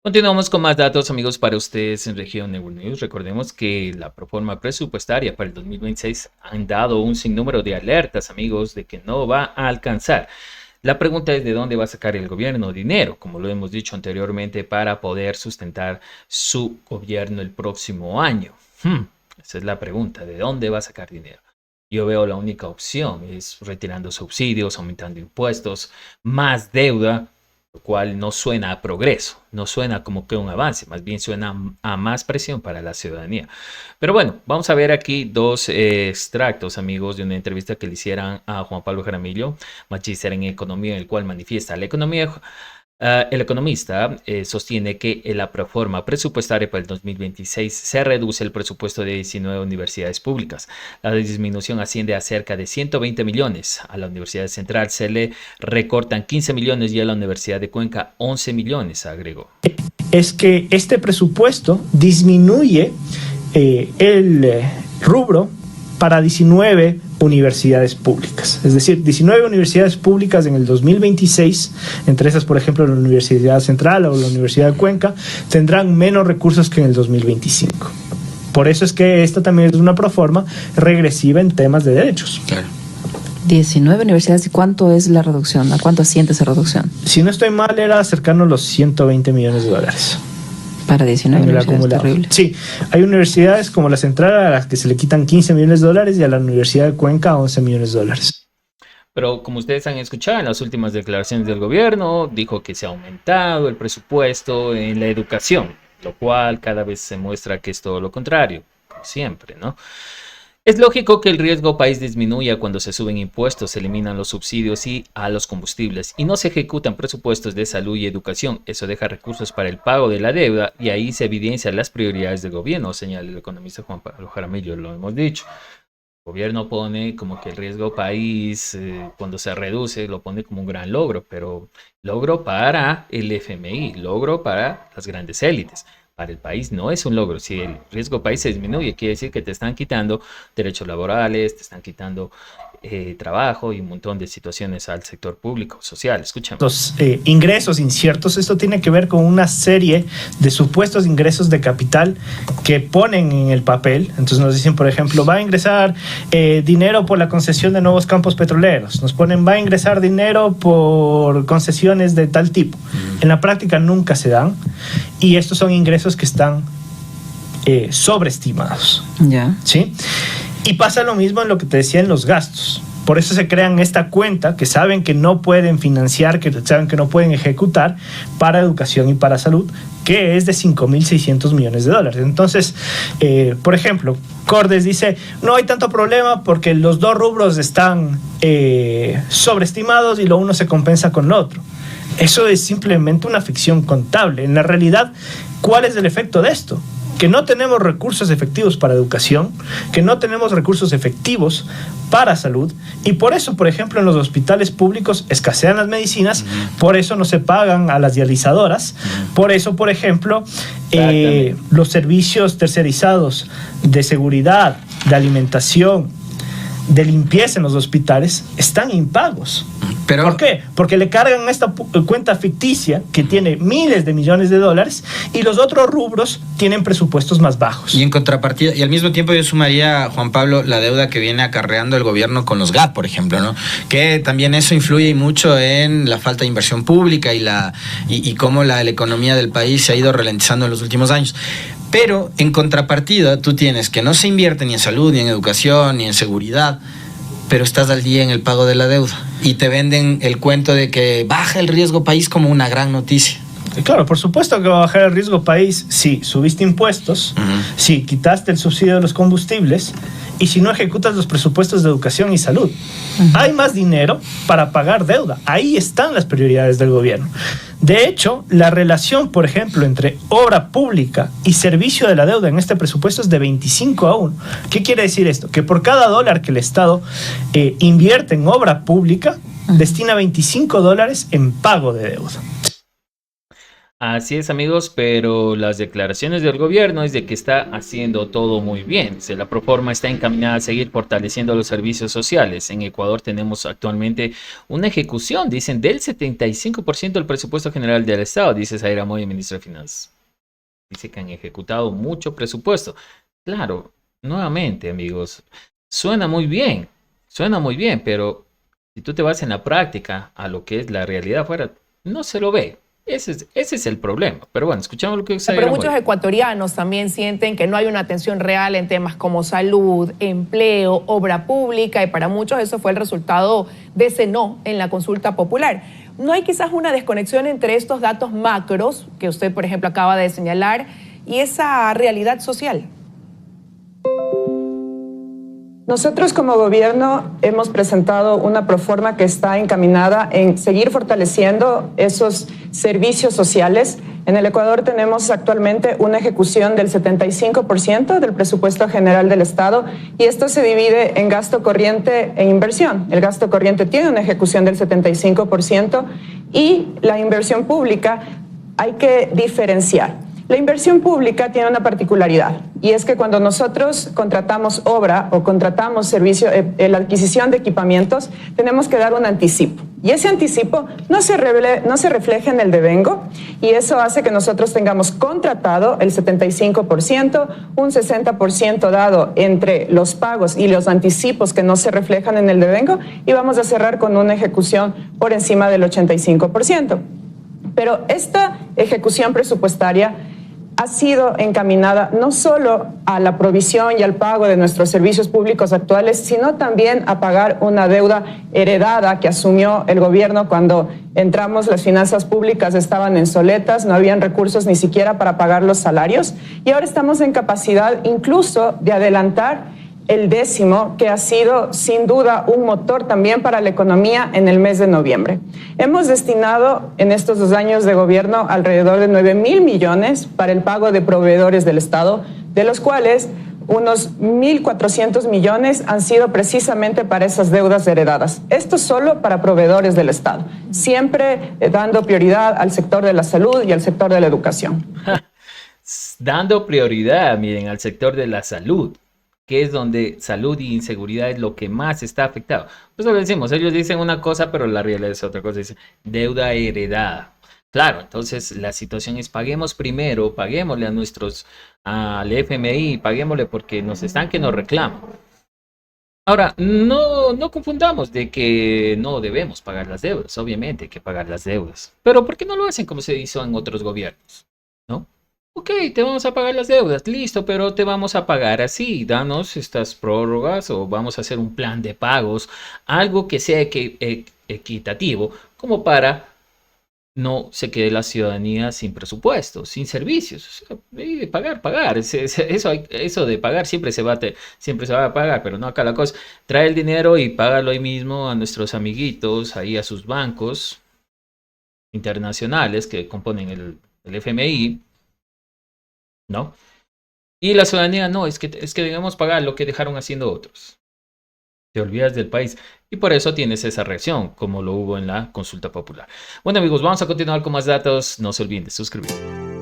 Continuamos con más datos, amigos, para ustedes en Región News. Recordemos que la proforma presupuestaria para el 2026 han dado un sinnúmero de alertas, amigos, de que no va a alcanzar. La pregunta es de dónde va a sacar el gobierno dinero, como lo hemos dicho anteriormente, para poder sustentar su gobierno el próximo año. Esa es la pregunta, ¿de dónde va a sacar dinero? Yo veo la única opción es retirando subsidios, aumentando impuestos, más deuda, lo cual no suena a progreso, no suena como que un avance, más bien suena a más presión para la ciudadanía. Pero bueno, vamos a ver aquí dos extractos, amigos, de una entrevista que le hicieron a Juan Pablo Jaramillo, magíster en economía, en el cual manifiesta la economía. El economista sostiene que en la proforma presupuestaria para el 2026 se reduce el presupuesto de 19 universidades públicas. La disminución asciende a cerca de 120 millones. A la Universidad Central se le recortan 15 millones y a la Universidad de Cuenca 11 millones, agregó. Es que este presupuesto disminuye el rubro para 19 universidades públicas. Es decir, 19 universidades públicas en el 2026, entre esas, por ejemplo, la Universidad Central o la Universidad de Cuenca, tendrán menos recursos que en el 2025. Por eso es que esta también es una proforma regresiva en temas de derechos. Claro. 19 universidades, ¿y cuánto es la reducción? ¿A cuánto asciende esa reducción? Si no estoy mal, era cercano a los 120 millones de dólares. Para 19 universidades, terrible. Sí, hay universidades como la Central a las que se le quitan 15 millones de dólares y a la Universidad de Cuenca 11 millones de dólares. Pero como ustedes han escuchado en las últimas declaraciones del gobierno, dijo que se ha aumentado el presupuesto en la educación, lo cual cada vez se muestra que es todo lo contrario, como siempre, ¿no? Es lógico que el riesgo país disminuya cuando se suben impuestos, se eliminan los subsidios a los combustibles y no se ejecutan presupuestos de salud y educación. Eso deja recursos para el pago de la deuda y ahí se evidencian las prioridades del gobierno, señala el economista Juan Pablo Jaramillo, lo hemos dicho. El gobierno pone como que el riesgo país, cuando se reduce, lo pone como un gran logro, pero logro para el FMI, logro para las grandes élites. Para el país no es un logro. Si el riesgo país se disminuye, quiere decir que te están quitando derechos laborales, te están quitando trabajo y un montón de situaciones al sector público, social. Escuchemos. Los ingresos inciertos, esto tiene que ver con una serie de supuestos ingresos de capital que ponen en el papel. Entonces nos dicen, por ejemplo, va a ingresar dinero por la concesión de nuevos campos petroleros. Nos ponen, va a ingresar dinero por concesiones de tal tipo. En la práctica nunca se dan y estos son ingresos que están sobreestimados. Ya. ¿Sí? Y pasa lo mismo en lo que te decía en los gastos. Por eso se crean esta cuenta que saben que no pueden financiar, que saben que no pueden ejecutar para educación y para salud, que es de 5.600 millones de dólares. Entonces, por ejemplo, Cordes dice, no hay tanto problema porque los dos rubros están sobreestimados y lo uno se compensa con lo otro. Eso es simplemente una ficción contable. En la realidad, ¿cuál es el efecto de esto? Que no tenemos recursos efectivos para educación, que no tenemos recursos efectivos para salud y por eso, por ejemplo, en los hospitales públicos escasean las medicinas, por eso no se pagan a las dializadoras, por eso, por ejemplo, los servicios tercerizados de seguridad, de alimentación, de limpieza en los hospitales están impagos. Pero, ¿por qué? Porque le cargan esta cuenta ficticia que tiene miles de millones de dólares y los otros rubros tienen presupuestos más bajos. Y en contrapartida, y al mismo tiempo yo sumaría, Juan Pablo, la deuda que viene acarreando el gobierno con los GAP, por ejemplo, ¿no? Que también eso influye mucho en la falta de inversión pública y cómo la economía del país se ha ido ralentizando en los últimos años. Pero en contrapartida, tú tienes que no se invierte ni en salud, ni en educación, ni en seguridad, pero estás al día en el pago de la deuda y te venden el cuento de que baja el riesgo país como una gran noticia. Claro, por supuesto que va a bajar el riesgo país si subiste impuestos, si quitaste el subsidio de los combustibles y si no ejecutas los presupuestos de educación y salud. Hay más dinero para pagar deuda. Ahí están las prioridades del gobierno. De hecho, la relación, por ejemplo, entre obra pública y servicio de la deuda en este presupuesto es de 25-1. ¿Qué quiere decir esto? Que por cada dólar que el Estado invierte en obra pública, destina $25 en pago de deuda. Así es, amigos, pero las declaraciones del gobierno es de que está haciendo todo muy bien. Dice, la Proforma está encaminada a seguir fortaleciendo los servicios sociales. En Ecuador tenemos actualmente una ejecución, dicen, del 75% del presupuesto general del Estado, dice Zaira Moy, ministra de Finanzas. Dice que han ejecutado mucho presupuesto. Claro, nuevamente, amigos, suena muy bien, pero si tú te vas en la práctica a lo que es la realidad afuera, no se lo ve. Ese es el problema. Pero bueno, escuchamos lo que dice. Pero muchos ecuatorianos también sienten que no hay una atención real en temas como salud, empleo, obra pública, y para muchos eso fue el resultado de ese no en la consulta popular. ¿No hay quizás una desconexión entre estos datos macros que usted, por ejemplo, acaba de señalar y esa realidad social? Nosotros como gobierno hemos presentado una proforma que está encaminada en seguir fortaleciendo esos servicios sociales. En el Ecuador tenemos actualmente una ejecución del 75% del presupuesto general del Estado y esto se divide en gasto corriente e inversión. El gasto corriente tiene una ejecución del 75% y la inversión pública hay que diferenciar. La inversión pública tiene una particularidad y es que cuando nosotros contratamos obra o contratamos servicio, la adquisición de equipamientos, tenemos que dar un anticipo. Y ese anticipo no se refleja en el devengo y eso hace que nosotros tengamos contratado el 75%, un 60% dado entre los pagos y los anticipos que no se reflejan en el devengo y vamos a cerrar con una ejecución por encima del 85%. Pero esta ejecución presupuestaria ha sido encaminada no solo a la provisión y al pago de nuestros servicios públicos actuales, sino también a pagar una deuda heredada que asumió el gobierno cuando entramos. Las finanzas públicas estaban en soletas, no habían recursos ni siquiera para pagar los salarios y ahora estamos en capacidad incluso de adelantar el décimo, que ha sido sin duda un motor también para la economía en el mes de noviembre. Hemos destinado en estos 2 años de gobierno alrededor de 9.000 millones para el pago de proveedores del Estado, de los cuales unos 1.400 millones han sido precisamente para esas deudas heredadas. Esto solo para proveedores del Estado, siempre dando prioridad al sector de la salud y al sector de la educación. Dando prioridad, miren, al sector de la salud, que es donde salud y inseguridad es lo que más está afectado. Pues lo decimos, ellos dicen una cosa, pero la realidad es otra cosa, dicen deuda heredada. Claro, entonces la situación es paguemos primero, paguémosle a al FMI, paguémosle porque nos están que nos reclaman. Ahora, no confundamos de que no debemos pagar las deudas, obviamente hay que pagar las deudas, pero ¿por qué no lo hacen como se hizo en otros gobiernos? ¿No? Ok, te vamos a pagar las deudas, listo, pero te vamos a pagar así, danos estas prórrogas o vamos a hacer un plan de pagos, algo que sea equitativo, como para no se quede la ciudadanía sin presupuesto, sin servicios. O sea, pagar, eso de pagar siempre se va a pagar, pero no acá la cosa, trae el dinero y págalo ahí mismo a nuestros amiguitos, ahí a sus bancos internacionales que componen el FMI. ¿No? Y la ciudadanía no, es que debemos pagar lo que dejaron haciendo otros. Te olvidas del país. Y por eso tienes esa reacción, como lo hubo en la consulta popular. Bueno, amigos, vamos a continuar con más datos. No se olviden de suscribirse.